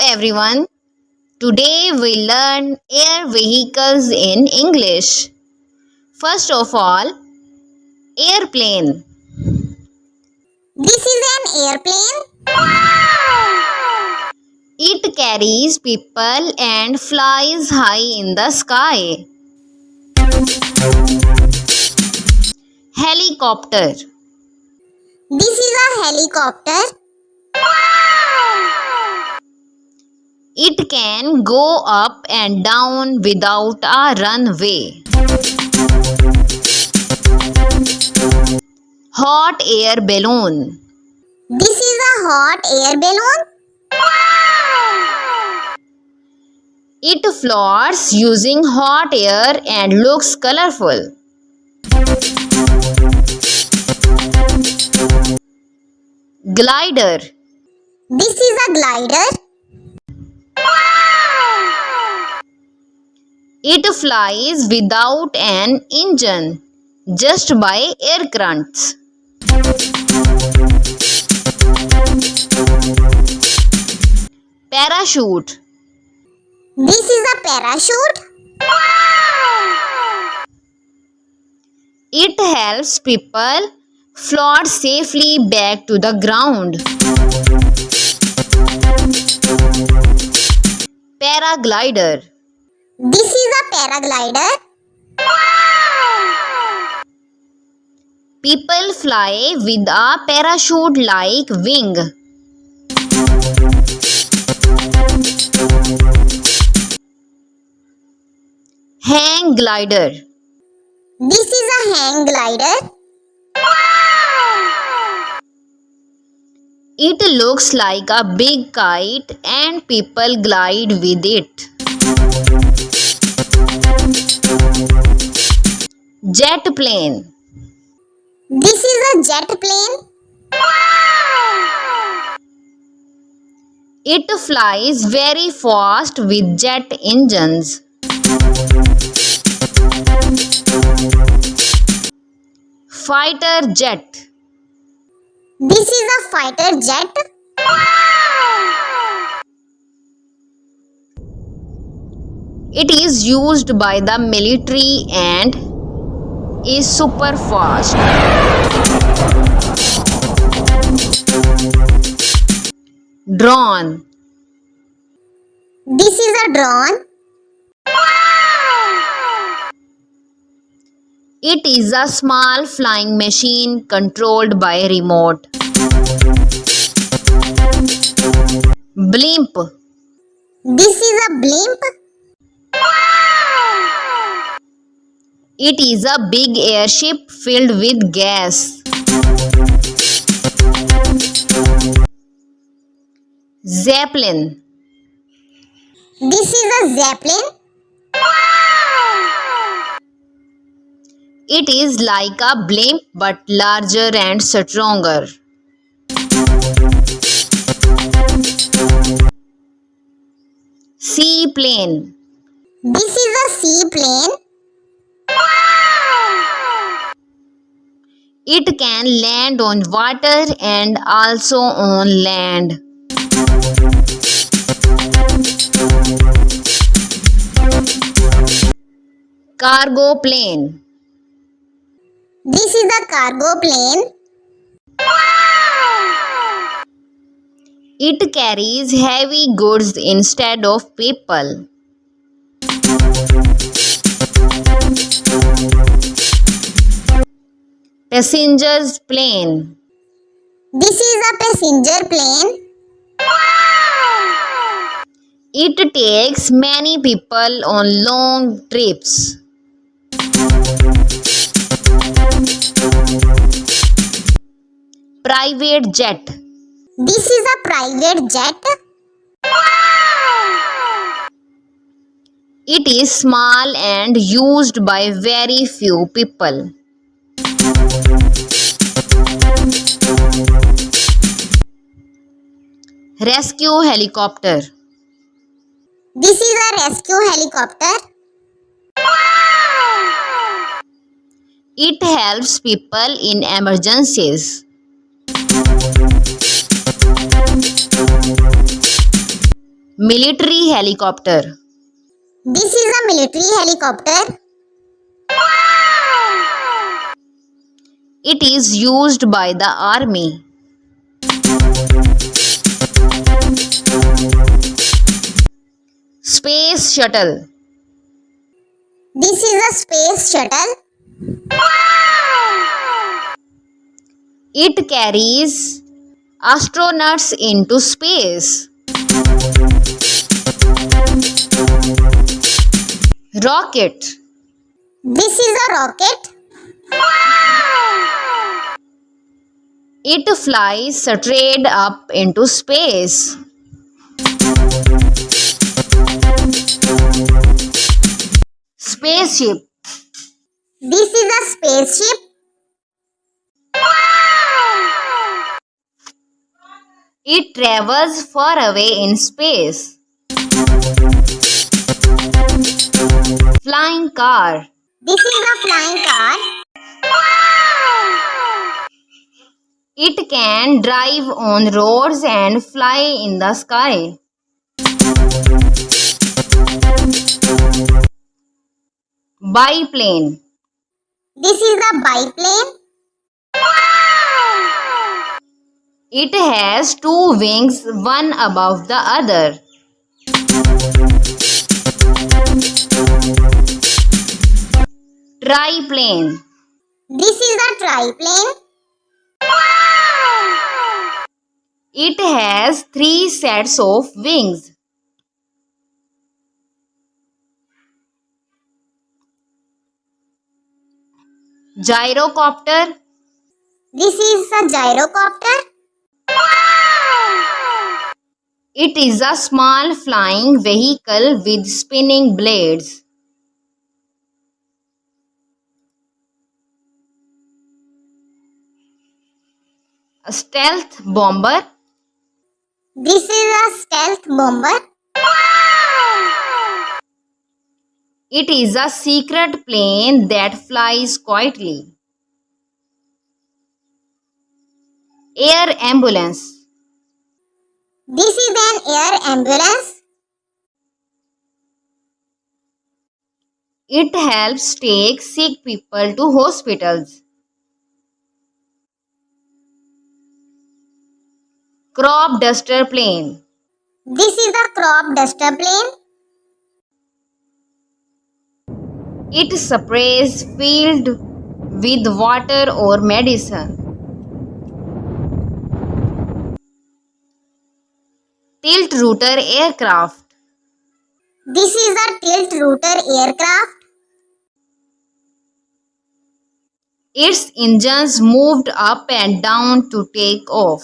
everyone. Today we learn air vehicles in English. First of all, airplane. This is an airplane. It carries people and flies high in the sky. Helicopter. This is a helicopter. It can go up and down without a runway. Hot air balloon. This is a hot air balloon. It floats using hot air and looks colorful. Glider. This is a glider. It flies without an engine, just by air currents. Parachute. This is a parachute. It helps people float safely back to the ground. Paraglider. This is a paraglider. People fly with a parachute-like wing. Hang glider. This is a hang glider. It looks like a big kite and people glide with it. Jet plane. This is a jet plane. It flies very fast with jet engines. Fighter jet. This is a fighter jet. It is used by the military and is super fast. Drone. This is a drone. It is a small flying machine controlled by remote. Blimp. This is a blimp. It is a big airship filled with gas. Zeppelin. This is a zeppelin. It is like a blimp but larger and stronger. Seaplane. This is a seaplane. It can land on water and also on land. Cargo plane. This is a cargo plane. It carries heavy goods instead of people. Passengers plane. This is a passenger plane. It takes many people on long trips. Private jet. This is a private jet. It is small and used by very few people. Rescue helicopter. This is a rescue helicopter. It helps people in emergencies. Military helicopter. This is a military helicopter. It is used by the army. Space shuttle. This is a space shuttle. It carries astronauts into space. Rocket. This is a rocket. It flies straight up into space. Spaceship. This is a spaceship. It travels far away in space. Flying car. This is a flying car. It can drive on roads and fly in the sky. Biplane. This is a biplane. It has two wings, one above the other. Triplane. This is a triplane. It has three sets of wings. Gyrocopter. This is a gyrocopter. It is a small flying vehicle with spinning blades. A stealth bomber. This is a stealth bomber. It is a secret plane that flies quietly. Air ambulance. This is an air ambulance. It helps take sick people to hospitals. Crop duster plane. This is a crop duster plane. It sprays field with water or medicine. Tilt rooter aircraft. This is a tilt rooter aircraft. Its engines moved up and down to take off.